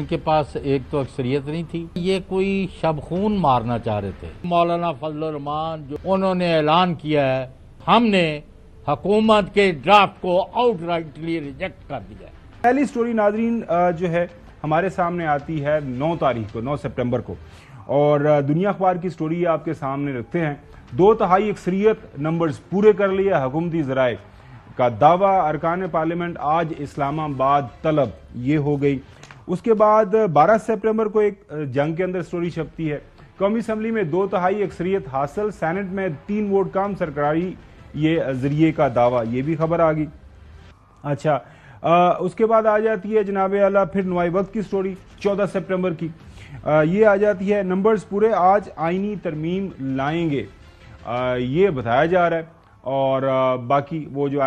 ان کے پاس ایک تو اکثریت نہیں تھی، یہ کوئی شب خون مارنا چاہ رہے تھے۔ مولانا فضل الرحمان جو انہوں نے اعلان کیا ہے، ہم نے حکومت کے ڈرافٹ کو آؤٹ رائٹلی ریجیکٹ کر دیا ہے۔ پہلی سٹوری ناظرین جو ہے ہمارے سامنے آتی ہے 9 تاریخ کو، 9 سپٹمبر کو، اور دنیا اخبار کی سٹوری آپ کے سامنے رکھتے ہیں۔ 2/3 اکثریت نمبرز پورے کر لیا حکومتی ذرائع کا دعویٰ، ارکان پارلیمنٹ آج اسلام آباد طلب، یہ ہو گئی۔ اس کے بعد 12 سپٹمبر کو ایک جنگ کے اندر سٹوری چھپتی ہے، قومی اسمبلی میں 2/3 اکثریت حاصل، سینٹ میں 3 ووٹ کم، سرکاری یہ ذریعے کا دعویٰ، یہ بھی خبر آ گئی۔ اچھا، اس کے بعد آ جاتی ہے جناب اعلیٰ پھر نوائی وقت کی سٹوری 14 سپٹمبر کی، یہ آ جاتی ہے نمبرز پورے آج آئینی ترمیم لائیں گے، یہ بتایا جا رہا ہے، اور باقی وہ جو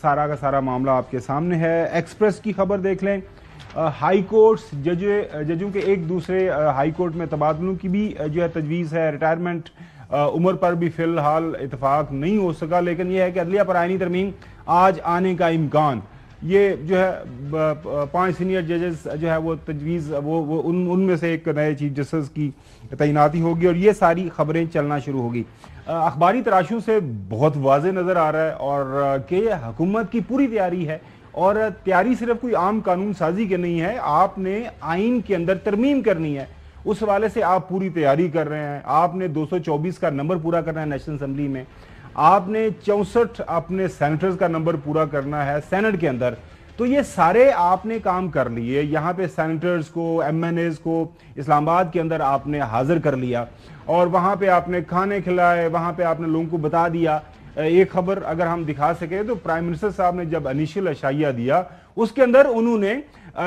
سارا کا سارا معاملہ آپ کے سامنے ہے۔ ایکسپریس کی خبر دیکھ لیں، ہائی کورٹس ججوں کے ایک دوسرے ہائی کورٹ میں تبادلوں کی بھی جو ہے تجویز ہے۔ ریٹائرمنٹ عمر پر بھی فی الحال اتفاق نہیں ہو سکا، لیکن یہ ہے کہ عدلیہ پر آئینی ترمیم آج آنے کا امکان، یہ جو ہے 5 سینئر ججز جو ہے وہ تجویز، وہ ان میں سے ایک نئے چیف جسٹس کی تعیناتی ہوگی، اور یہ ساری خبریں چلنا شروع ہوگی۔ اخباری تراشوں سے بہت واضح نظر آ رہا ہے اور کہ حکومت کی پوری تیاری ہے، اور تیاری صرف کوئی عام قانون سازی کے نہیں ہے، آپ نے آئین کے اندر ترمیم کرنی ہے، اس حوالے سے آپ پوری تیاری کر رہے ہیں۔ آپ نے 224 کا نمبر پورا کرنا ہے نیشنل اسمبلی میں، آپ نے 64 اپنے سینیٹرز کا نمبر پورا کرنا ہے سینٹ کے اندر، تو یہ سارے آپ نے کام کر لیے۔ یہاں پہ سینیٹرز کو، ایم این ایز کو اسلام آباد کے اندر آپ نے حاضر کر لیا، اور وہاں پہ آپ نے کھانے کھلائے، وہاں پہ آپ نے لوگوں کو بتا دیا۔ ایک خبر اگر ہم دکھا سکیں تو پرائم منسٹر صاحب نے جب انیشل اشائیہ دیا، اس کے اندر انہوں نے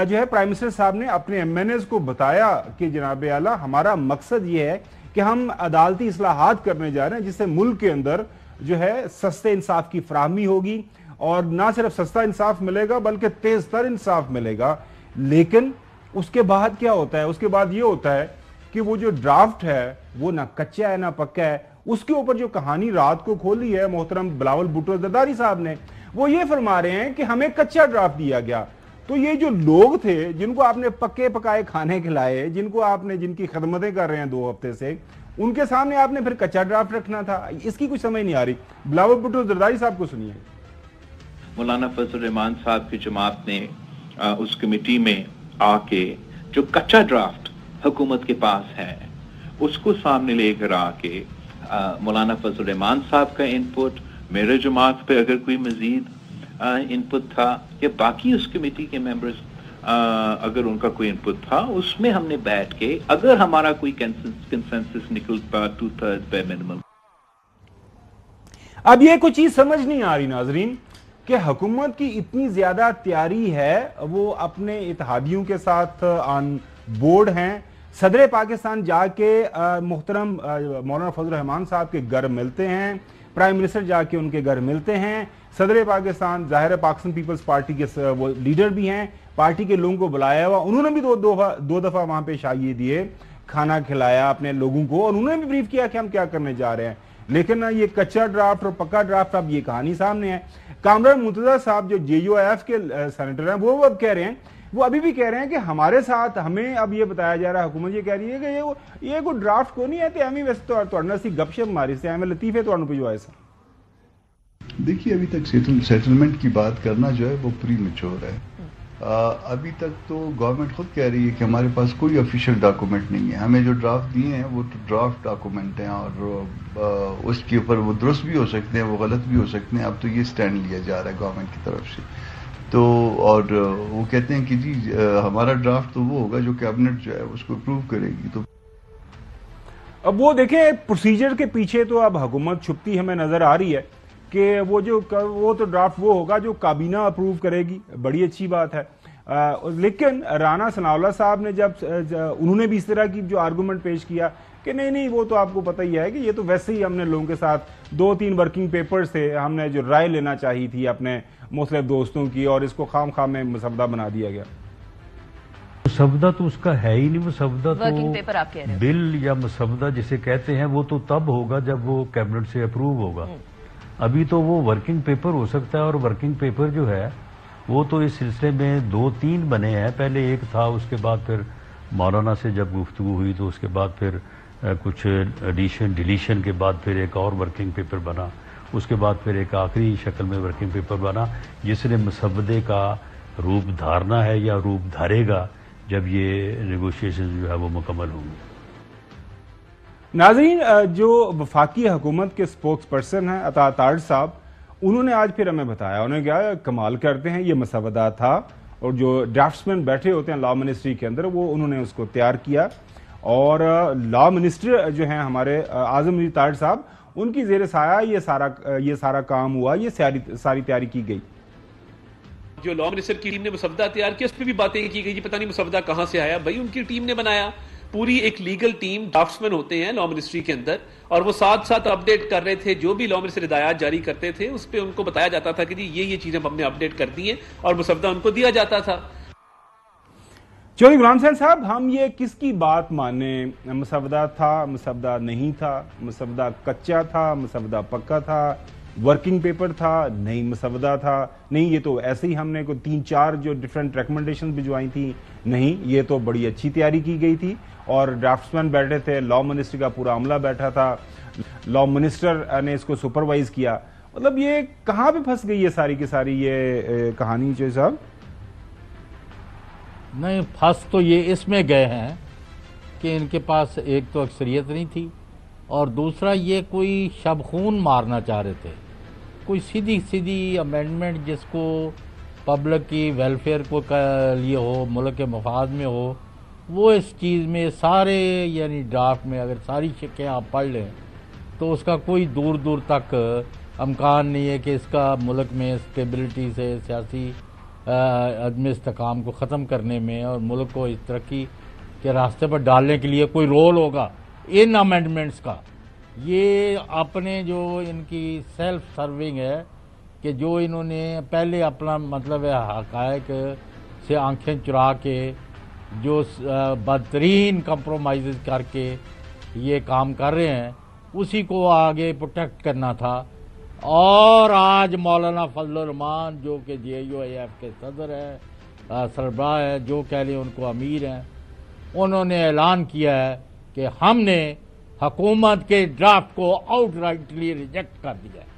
جو ہے پرائم منسٹر صاحب نے اپنے ایم این ایز کو بتایا کہ جناب اعلیٰ ہمارا مقصد یہ ہے کہ ہم عدالتی اصلاحات کرنے جا رہے ہیں، جس سے ملک کے اندر جو ہے سستے انصاف کی فراہمی ہوگی، اور نہ صرف سستا انصاف ملے گا بلکہ تیز تر انصاف ملے گا۔ لیکن اس کے بعد کیا ہوتا ہے؟ اس کے بعد یہ ہوتا ہے کہ وہ جو ڈرافٹ ہے وہ نہ کچا ہے نہ پکا ہے۔ اس کے اوپر جو کہانی رات کو کھولی ہے محترم بلاول بھٹو زرداری صاحب نے، وہ یہ فرما رہے ہیں کہ ہمیں کچا ڈرافٹ دیا گیا۔ تو یہ جو لوگ تھے جن کو آپ نے پکے پکائے کھانے کھلائے، جن کی خدمتیں کر رہے ہیں 2 ہفتے سے، ان کے سامنے آپ نے پھر کچا ڈرافٹ رکھنا تھا، اس کی کچھ سمجھ نہیں آ رہی۔ بلاول بھٹو زرداری صاحب کو سنیے۔ مولانا فضل الرحمان صاحب کی جماعت نے اس کمیٹی میں آ کے جو کچا ڈرافٹ حکومت کے پاس ہے اس کو سامنے لے کر آ کے مولانا فضل الرحمان صاحب کا انپٹ، میرے جماعت پہ اگر کوئی مزید انپٹ تھا، یا باقی اس کمیٹی کے ممبرز اگر ان کا کوئی انپٹ تھا، اس میں ہم نے بیٹھ کے اگر ہمارا کوئی کنسنسس نکل پا 2/3 پہ منیمم۔ اب یہ کوئی چیز سمجھ نہیں آ رہی ناظرین کہ حکومت کی اتنی زیادہ تیاری ہے، وہ اپنے اتحادیوں کے ساتھ آن بورڈ ہیں، صدر پاکستان جا کے محترم مولانا فضل الرحمان صاحب کے گھر ملتے ہیں، پرائم منسٹر جا کے ان کے گھر ملتے ہیں، صدر پاکستان ظاہر پاکستان پیپلز پارٹی کے وہ لیڈر بھی ہیں، پارٹی کے لوگوں کو بلایا ہوا، انہوں نے بھی دو دفعہ وہاں پہ شائعے دیے، کھانا کھلایا اپنے لوگوں کو، اور انہوں نے بھی بریف کیا کہ ہم کیا کرنے جا رہے ہیں۔ لیکن یہ کچا ڈرافٹ اور پکا ڈرافٹ، اب یہ کہانی سامنے ہے۔ کامران منتظر صاحب جو جے یو آئی ایف کے سینیٹر ہیں، وہ اب کہہ رہے ہیں، وہ ابھی بھی کہہ رہے ہیں کہ ہمارے ساتھ ہمیں اب یہ بتایا جا رہا ہے، حکومت یہ کہہ رہی ہے کہ یہ کوئی ڈرافٹ کو نہیں ہے، تو ہمیں ویسے تو سی گپ شپ ماری سے ہمیں لطیفے تو پہ جو ہے سا۔ دیکھیے ابھی تک سیٹلمنٹ کی بات کرنا جو ہے وہ پری میچور ہے۔ ابھی تک تو گورنمنٹ خود کہہ رہی ہے کہ ہمارے پاس کوئی آفیشیل ڈاکومنٹ نہیں ہے، ہمیں جو ڈرافٹ دیے ہیں وہ تو ڈرافٹ ڈاکومنٹ ہیں، اور اس کے اوپر وہ درست بھی ہو سکتے ہیں، وہ غلط بھی ہو سکتے ہیں۔ اب تو یہ سٹینڈ لیا جا رہا ہے گورنمنٹ کی طرف سے، تو اور وہ کہتے ہیں کہ جی ہمارا ڈرافٹ تو وہ ہوگا جو کیبنٹ جو ہے اس کو اپروو کرے گی۔ تو اب وہ دیکھیں پروسیجر کے پیچھے تو اب حکومت چھپتی ہمیں نظر آ رہی ہے کہ وہ تو ڈرافٹ وہ ہوگا جو کابینہ اپروو کرے گی، بڑی اچھی بات ہے۔ لیکن رانا ثناء اللہ صاحب نے جب انہوں نے بھی اس طرح کی جو آرگومنٹ پیش کیا کہ نہیں وہ تو آپ کو پتہ ہی ہے کہ یہ تو ویسے ہی ہم نے لوگوں کے ساتھ 2-3 ورکنگ پیپرز تھے، ہم نے جو رائے لینا چاہی تھی اپنے مختلف دوستوں کی، اور اس کو خام خام میں مسودہ بنا دیا گیا۔ مسودہ تو اس کا ہے ہی نہیں، مسودہ تو بل یا مسودہ جسے کہتے ہیں وہ تو تب ہوگا جب وہ کیبنٹ سے اپروو ہوگا۔ ابھی تو وہ ورکنگ پیپر ہو سکتا ہے، اور ورکنگ پیپر جو ہے وہ تو اس سلسلے میں 2-3 بنے ہیں. پہلے ایک تھا, اس کے بعد پھر مولانا سے جب گفتگو ہوئی تو اس کے بعد پھر کچھ ایڈیشن ڈیلیشن کے بعد پھر ایک اور ورکنگ پیپر بنا. اس کے بعد پھر ایک آخری شکل میں ورکنگ پیپر بنا جس نے مسودے کا روپ دھارنا ہے یا روپ دھارے گا جب یہ نیگوشیشن جو ہے وہ مکمل ہوں گے. ناظرین, جو وفاقی حکومت کے سپوکس پرسن ہیں عطا تاج صاحب, انہوں نے آج پھر ہمیں بتایا, انہوں نے کہا کمال کرتے ہیں, یہ مسودہ تھا اور جو ڈرافٹسمین بیٹھے ہوتے ہیں لا منسٹری کے اندر وہ انہوں نے اس کو تیار کیا, اور لا منسٹر جو ہیں ہمارے اعظم علی تاج صاحب, ان کی زیر سایہ یہ سارا کام ہوا, یہ ساری تیاری کی گئی. جو لا منسٹر کی ٹیم نے مسودہ تیار کیا اس پہ بھی باتیں کی گئی, پتہ نہیں مسودہ کہاں سے آیا. بھائی ان کی ٹیم نے بنایا, پوری ایک لیگل ٹیم ڈرافٹسمین ہوتے ہیں لا منسٹری کے اندر, اور وہ ساتھ ساتھ اپڈیٹ کر رہے تھے. جو بھی لا منسٹر ہدایات جاری کرتے تھے اس پہ ان کو بتایا جاتا تھا کہ جی یہ چیزیں ہم نے اپڈیٹ کر دی ہیں, اور مسودہ ان کو دیا جاتا تھا. چودھری غلام حسین صاحب, ہم یہ کس کی بات مانیں؟ مسودہ تھا, مسودہ نہیں تھا, مسودہ کچا تھا, مسودہ پکا تھا, ورکنگ پیپر تھا, نہیں مسودہ تھا, نہیں یہ تو ایسے ہی ہم نے کوئی 3-4 جو ڈیفرنٹ ریکمنڈیشن بھجوائی تھیں, نہیں یہ تو بڑی اچھی تیاری کی گئی تھی اور ڈرافٹسمین بیٹھے تھے, لا منسٹر کا پورا عملہ بیٹھا تھا, لا منسٹر نے اس کو سپروائز کیا. مطلب یہ کہاں پہ پھنس گئی ہے ساری کی ساری یہ کہانی چودھری صاحب؟ نہیں, پھنس تو یہ اس میں گئے ہیں کہ ان کے پاس ایک تو اکثریت نہیں تھی, اور دوسرا یہ کوئی شب خون مارنا چاہ رہے تھے. کوئی سیدھی امینڈمنٹ جس کو پبلک کی ویلفیئر کو لیے ہو, ملک کے مفاد میں ہو, وہ اس چیز میں سارے یعنی ڈرافٹ میں اگر ساری شکیں آپ پڑھ لیں تو اس کا کوئی دور تک امکان نہیں ہے کہ اس کا ملک میں اسٹیبلٹی سے, سیاسی عدم استحکام کو ختم کرنے میں اور ملک کو اس ترقی کے راستے پر ڈالنے کے لیے کوئی رول ہوگا ان امینڈمنٹس کا. یہ اپنے جو ان کی سیلف سرونگ ہے کہ جو انہوں نے پہلے اپنا مطلب ہے حقائق سے آنکھیں چرا کے جو بدترین کمپرومائزز کر کے یہ کام کر رہے ہیں, اسی کو آگے پروٹیکٹ کرنا تھا. اور آج مولانا فضل الرحمان جو کہ JUIF کے صدر ہیں, سربراہ ہے, جو کہہ لیں ان کو امیر ہیں, انہوں نے اعلان کیا ہے کہ ہم نے حکومت کے ڈرافٹ کو آؤٹ رائٹلی ریجیکٹ کر دیا ہے.